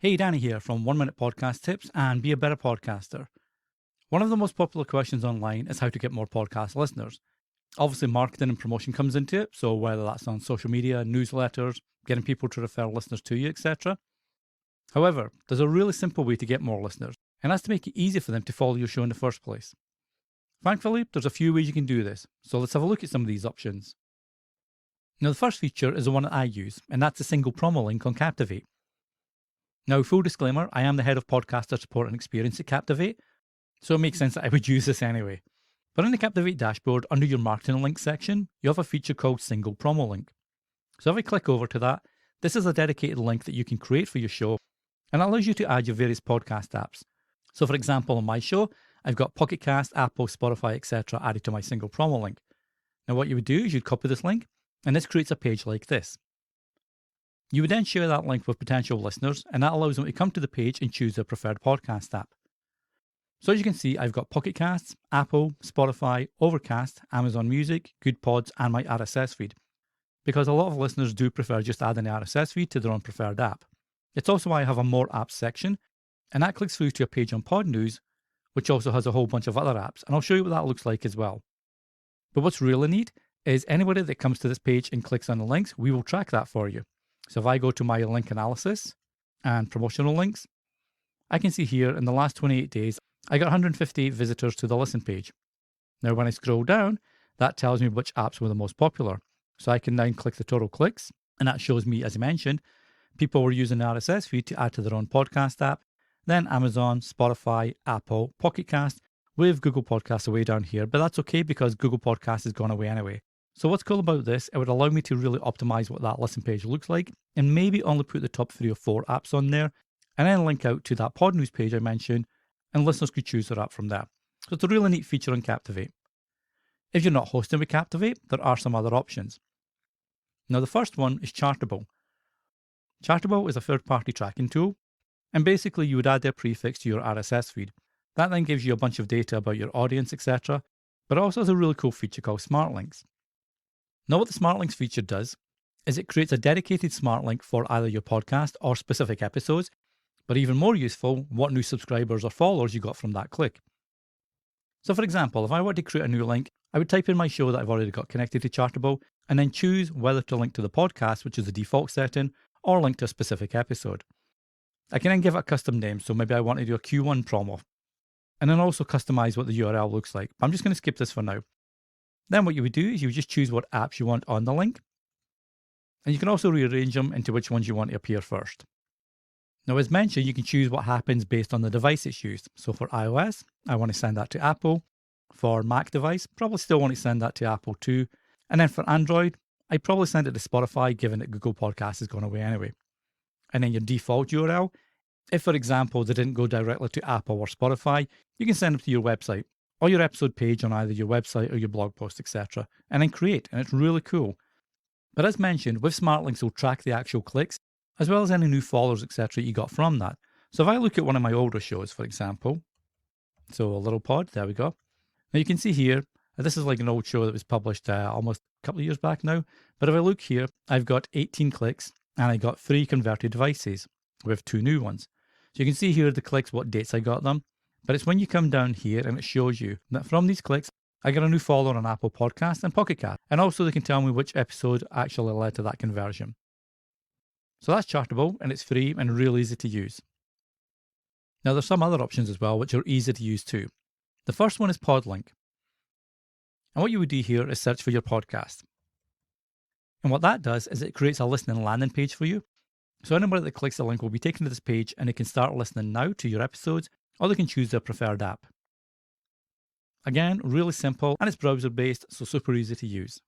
Hey, Danny here from 1 Minute Podcast Tips and Be a Better Podcaster. One of the most popular questions online is how to get more podcast listeners. Obviously, marketing and promotion comes into it, so whether that's on social media, newsletters, getting people to refer listeners to you, etc. However, there's a really simple way to get more listeners, and that's to make it easy for them to follow your show in the first place. Thankfully, there's a few ways you can do this, so let's have a look at some of these options. Now, the first feature is the one that I use, and that's a single promo link on Captivate. Now, full disclaimer, I am the head of podcaster support and experience at Captivate, so it makes sense that I would use this anyway. But in the Captivate dashboard, under your marketing link section, you have a feature called Single Promo Link. So if I click over to that, this is a dedicated link that you can create for your show, and it allows you to add your various podcast apps. So for example, on my show, I've got Pocket Cast, Apple, Spotify, etc. added to my single promo link. Now what you would do is you'd copy this link, and this creates a page like this. You would then share that link with potential listeners, and that allows them to come to the page and choose their preferred podcast app. So as you can see, I've got Pocket Casts, Apple, Spotify, Overcast, Amazon Music, Good Pods, and my RSS feed, because a lot of listeners do prefer just adding the RSS feed to their own preferred app. It's also why I have a More Apps section, and that clicks through to a page on Podnews, which also has a whole bunch of other apps, and I'll show you what that looks like as well. But what's really neat is anybody that comes to this page and clicks on the links, we will track that for you. So if I go to my link analysis and promotional links, I can see here in the last 28 days, I got 158 visitors to the listen page. Now when I scroll down, that tells me which apps were the most popular. So I can now click the total clicks, and that shows me, as I mentioned, people were using the RSS feed to add to their own podcast app, then Amazon, Spotify, Apple, Pocket Cast, with Google Podcasts away down here, but that's okay because Google Podcasts has gone away anyway. So what's cool about this, it would allow me to really optimize what that listen page looks like and maybe only put the top 3 or 4 apps on there and then link out to that Podnews page I mentioned, and listeners could choose their app from there. So it's a really neat feature on Captivate. If you're not hosting with Captivate, there are some other options. Now the first one is Chartable. Chartable is a third-party tracking tool, and basically you would add their prefix to your RSS feed. That then gives you a bunch of data about your audience, etc., but it also has a really cool feature called Smart Links. Now what the Smart Links feature does is it creates a dedicated Smart Link for either your podcast or specific episodes, but even more useful, what new subscribers or followers you got from that click. So for example, if I were to create a new link, I would type in my show that I've already got connected to Chartable, and then choose whether to link to the podcast, which is the default setting, or link to a specific episode. I can then give it a custom name, so maybe I want to do a Q1 promo, and then also customize what the URL looks like. But I'm just going to skip this for now. Then what you would do is you would just choose what apps you want on the link. And you can also rearrange them into which ones you want to appear first. Now, as mentioned, you can choose what happens based on the device it's used. So for iOS, I want to send that to Apple. For Mac device, probably still want to send that to Apple too. And then for Android, I probably send it to Spotify, given that Google Podcasts has gone away anyway. And then your default URL, if for example they didn't go directly to Apple or Spotify, you can send them to your website, or your episode page on either your website or your blog post, etc. And then create, and it's really cool. But as mentioned, with Smart Links, it'll track the actual clicks, as well as any new followers, etc. you got from that. So if I look at one of my older shows, for example, so a little pod, there we go. Now you can see here, this is like an old show that was published almost a couple of years back now. But if I look here, I've got 18 clicks, and I got 3 converted devices, with 2 new ones. So you can see here the clicks, what dates I got them. But it's when you come down here and it shows you that from these clicks, I got a new follower on Apple Podcasts and Pocket Cast. And also they can tell me which episode actually led to that conversion. So that's Chartable, and it's free and really easy to use. Now there's some other options as well which are easy to use too. The first one is PodLink. And what you would do here is search for your podcast. And what that does is it creates a listening landing page for you. So anybody that clicks the link will be taken to this page, and they can start listening now to your episodes, or they can choose their preferred app. Again, really simple, and it's browser-based, so super easy to use.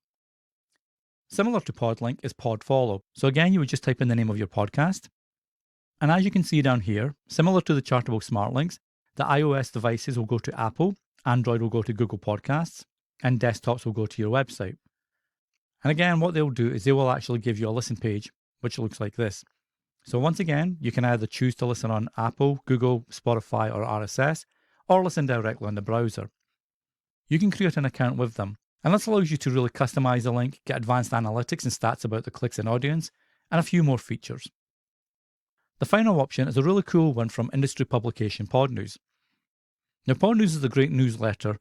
Similar to PodLink is PodFollow. So again, you would just type in the name of your podcast. And as you can see down here, similar to the Chartable Smart Links, the iOS devices will go to Apple, Android will go to Google Podcasts, and desktops will go to your website. And again, what they'll do is they will actually give you a listen page, which looks like this. So once again, you can either choose to listen on Apple, Google, Spotify, or RSS, or listen directly on the browser. You can create an account with them, and this allows you to really customize the link, get advanced analytics and stats about the clicks and audience, and a few more features. The final option is a really cool one from industry publication Podnews. Now, Podnews is a great newsletter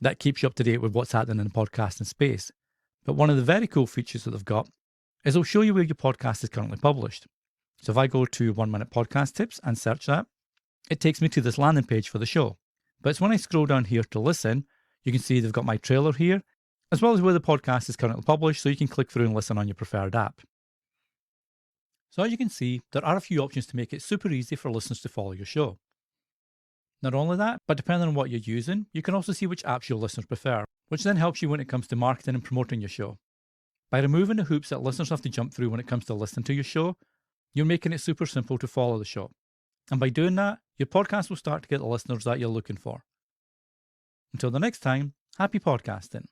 that keeps you up to date with what's happening in the podcasting space. But one of the very cool features that they've got is it'll show you where your podcast is currently published. So if I go to 1 Minute Podcast Tips and search that, it takes me to this landing page for the show. But it's when I scroll down here to listen, you can see they've got my trailer here, as well as where the podcast is currently published, so you can click through and listen on your preferred app. So as you can see, there are a few options to make it super easy for listeners to follow your show. Not only that, but depending on what you're using, you can also see which apps your listeners prefer, which then helps you when it comes to marketing and promoting your show. By removing the hoops that listeners have to jump through when it comes to listening to your show, you're making it super simple to follow the show. And by doing that, your podcast will start to get the listeners that you're looking for. Until the next time, happy podcasting.